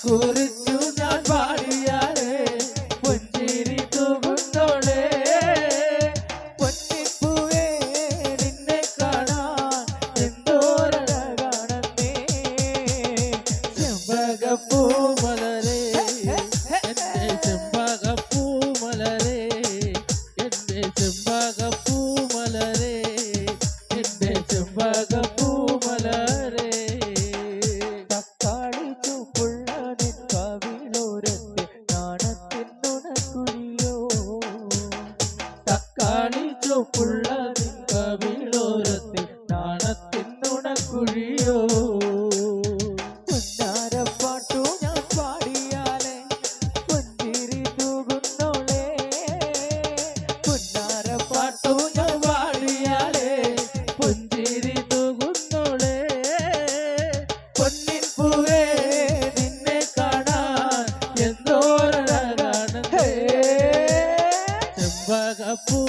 കുറിച്ചു ഞാൻ പാടിയാലേ പുഞ്ചിരി തൂകുന്നോളെ പൊന്നിപ്പൂവേ നിന്നെ കാണാൻ എന്തോരഴകാണെന്നേ ചെമ്പകപ്പൂ മലരേ എന്റെ ചെമ്പകപ്പൂ മലരേ എന്റെ ചെമ്പകപ്പൂ മലരേ എന്റെ ചെമ്പകപ്പൂ മലരേ തക്കാളി ചുവപ്പുള്ള നിൻ കവിളോരത്തെ നാണത്തിനുണക്കുഴിയോ തക്കാളി ചുവപ്പുള്ള നിൻ കവിളോരത്തെ നാണത്തിനുണക്കുഴിയോ പുന്നാരപ്പാട്ടു ഞാൻ പാടിയാലേ പുഞ്ചിരി തൂകുന്നോളെ പുന്നാരപ്പാട്ടു ഞാൻ പാടിയാലേ പുഞ്ചിരി തൂകുന്നോളെ പൊന്നിൻ പൂവേ നിന്നെ കാണാൻ എന്തോരഴകാണെന്നേ ചെമ്പകപ്പൂ